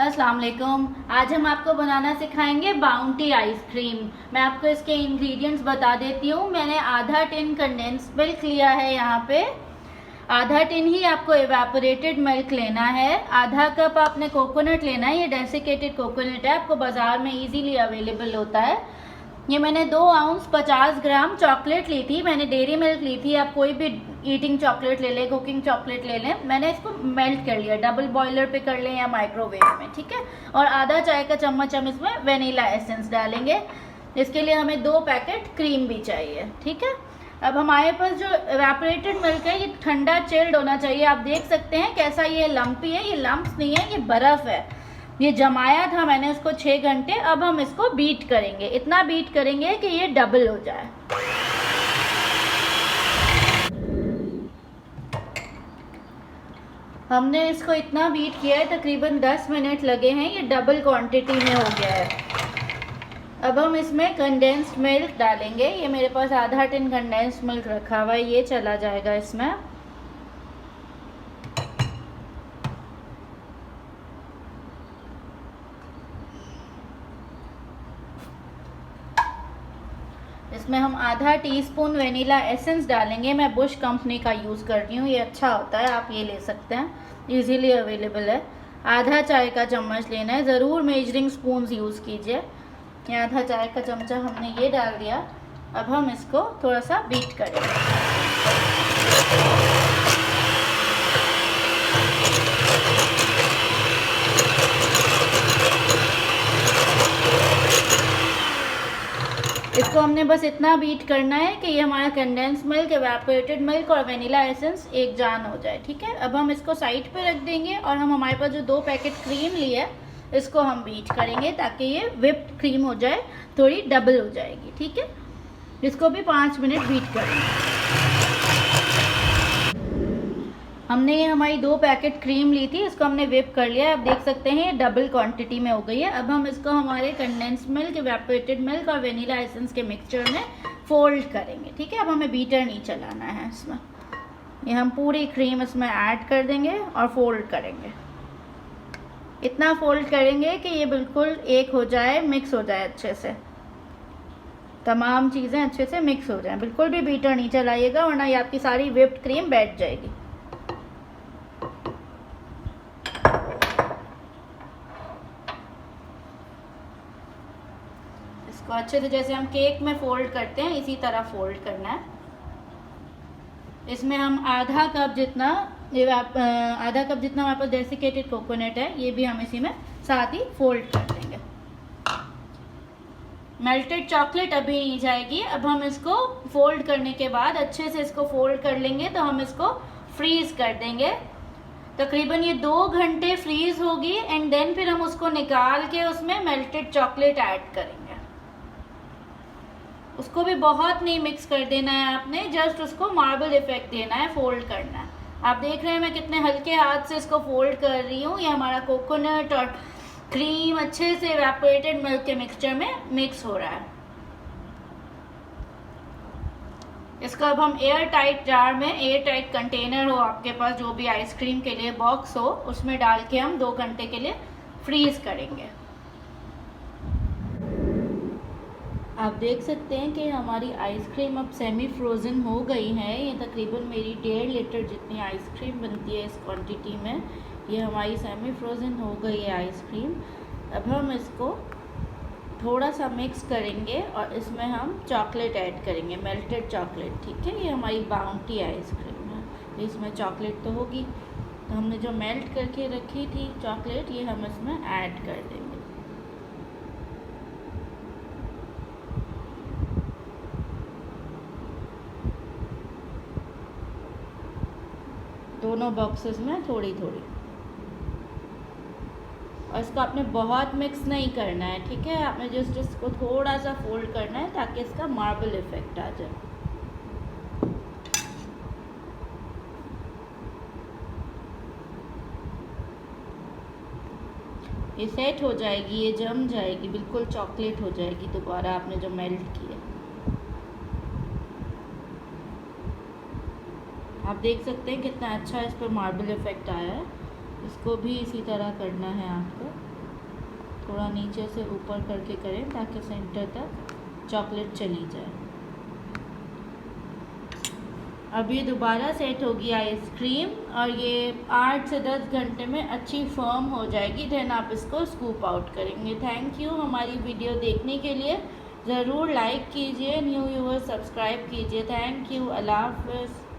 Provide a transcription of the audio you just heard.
अस्सलाम वालेकुम। आज हम आपको बनाना सिखाएंगे बाउंटी आइसक्रीम। मैं आपको इसके इंग्रेडिएंट्स बता देती हूँ। मैंने आधा टिन कंडेंस्ड मिल्क लिया है। यहाँ पे आधा टिन ही आपको एवेपोरेटेड मिल्क लेना है। आधा कप आपने कोकोनट लेना है। ये डेसिकेटेड कोकोनट है, आपको बाजार में इजीली अवेलेबल होता है। ये मैंने 2 आउंस 50 ग्राम चॉकलेट ली थी। मैंने डेयरी मिल्क ली थी। आप कोई भी ईटिंग चॉकलेट ले लें, कुकिंग चॉकलेट ले लें। मैंने इसको मेल्ट कर लिया, डबल बॉयलर पे कर लें या माइक्रोवेव में, ठीक है। और आधा चाय का चम्मच हम इसमें वेनिला एसेंस डालेंगे। इसके लिए हमें 2 पैकेट क्रीम भी चाहिए, ठीक है। अब हमारे पास जो एवेपोरेटेड मिल्क है ये ठंडा चिल्ड होना चाहिए। आप देख सकते हैं कैसा ये लम्पी है। ये लम्प्स नहीं है, ये बर्फ़ है। ये जमाया था मैंने इसको 6 घंटे। अब हम इसको बीट करेंगे, इतना बीट करेंगे कि ये डबल हो जाए। हमने इसको इतना बीट किया है, तकरीबन 10 मिनट लगे हैं। ये डबल क्वांटिटी में हो गया है। अब हम इसमें कंडेंस्ड मिल्क डालेंगे। ये मेरे पास आधा टिन कंडेंस्ड मिल्क रखा हुआ है, ये चला जाएगा इसमें। इसमें हम आधा टीस्पून वेनिला एसेंस डालेंगे। मैं बुश कंपनी का यूज़ कर रही हूँ, ये अच्छा होता है, आप ये ले सकते हैं, इजीली अवेलेबल है। आधा चाय का चम्मच लेना है, ज़रूर मेजरिंग स्पून्स यूज़ कीजिए। ये आधा चाय का चमचा हमने ये डाल दिया। अब हम इसको थोड़ा सा बीट करेंगे। इसको हमने बस इतना बीट करना है कि ये हमारा कंडेंस मिल्क, एवेपोरेटेड मिल्क और वेनिला एसेंस एक जान हो जाए, ठीक है। अब हम इसको साइड पे रख देंगे और हम हमारे पास जो 2 पैकेट क्रीम ली है इसको हम बीट करेंगे ताकि ये व्हिप्ड क्रीम हो जाए, थोड़ी डबल हो जाएगी, ठीक है। इसको भी 5 मिनट बीट करेंगे। हमने ये हमारी 2 पैकेट क्रीम ली थी, इसको हमने व्हिप कर लिया है। आप देख सकते हैं ये डबल क्वांटिटी में हो गई है। अब हम इसको हमारे कंडेंस्ड मिल्क, एवेपोरेटेड मिल्क और वेनिला एसेंस के मिक्सचर में फोल्ड करेंगे, ठीक है। अब हमें बीटर नहीं चलाना है इसमें। ये हम पूरी क्रीम इसमें ऐड कर देंगे और फोल्ड करेंगे। इतना फोल्ड करेंगे कि ये बिल्कुल एक हो जाए, मिक्स हो जाए अच्छे से, तमाम चीज़ें अच्छे से मिक्स हो जाएं। बिल्कुल भी बीटर नहीं चलाइएगा वरना ये आपकी सारी व्हिप्ड क्रीम बैठ जाएगी। इसको अच्छे से जैसे हम केक में फोल्ड करते हैं इसी तरह फोल्ड करना है। इसमें हम आधा कप जितना हमारे पास डेसिकेटेड कोकोनट है ये भी हम इसी में साथ ही फोल्ड कर देंगे। मेल्टेड चॉकलेट अभी नहीं जाएगी। अब हम इसको फोल्ड करने के बाद अच्छे से इसको फोल्ड कर लेंगे तो हम इसको फ्रीज कर देंगे। तकरीबन ये 2 घंटे फ्रीज होगी एंड देन फिर हम उसको निकाल के उसमें मेल्टेड चॉकलेट ऐड करेंगे। उसको भी बहुत नहीं मिक्स कर देना है आपने, जस्ट उसको मार्बल इफेक्ट देना है, फोल्ड करना है। आप देख रहे हैं मैं कितने हल्के हाथ से इसको फोल्ड कर रही हूँ। ये हमारा कोकोनट और क्रीम अच्छे से एवेपोरेटेड मिल्क के मिक्सचर में मिक्स हो रहा है। इसको अब हम एयर टाइट जार में, एयर टाइट कंटेनर हो आपके पास, जो भी आइसक्रीम के लिए बॉक्स हो, उसमें डाल के हम 2 घंटे के लिए फ्रीज करेंगे। आप देख सकते हैं कि हमारी आइसक्रीम अब सेमी फ्रोज़न हो गई है। ये तकरीबन मेरी 1.5 लीटर जितनी आइसक्रीम बनती है इस क्वांटिटी में, ये हमारी सेमी फ्रोज़न हो गई है आइसक्रीम। अब हम इसको थोड़ा सा मिक्स करेंगे और इसमें हम चॉकलेट ऐड करेंगे, मेल्टेड चॉकलेट, ठीक है। ये हमारी बाउंटी आइसक्रीम है, तो इसमें चॉकलेट तो होगी। तो हमने जो मेल्ट करके रखी थी चॉकलेट, ये हम इसमें ऐड कर देंगे। दोनों बॉक्सेस में थोड़ी थोड़ी। और इसको आपने बहुत मिक्स नहीं करना है, ठीक है। आपने जस्ट इसको थोड़ा सा फोल्ड करना है ताकि इसका मार्बल इफेक्ट आ जाए। ये सेट हो जाएगी, ये जम जाएगी, बिल्कुल चॉकलेट हो जाएगी दोबारा आपने जो मेल्ट किया। आप देख सकते हैं कितना अच्छा इस पर मार्बल इफेक्ट आया है। इसको भी इसी तरह करना है आपको। थोड़ा नीचे से ऊपर करके करें ताकि सेंटर तक चॉकलेट चली जाए। अब ये दोबारा सेट होगी आइसक्रीम और ये 8 से 10 घंटे में अच्छी फर्म हो जाएगी। देन आप इसको स्कूप आउट करेंगे। थैंक यू हमारी वीडियो देखने के लिए। ज़रूर लाइक कीजिए, न्यू व्यूअर्स सब्सक्राइब कीजिए। थैंक यू, अल्लाह हाफ़िज़।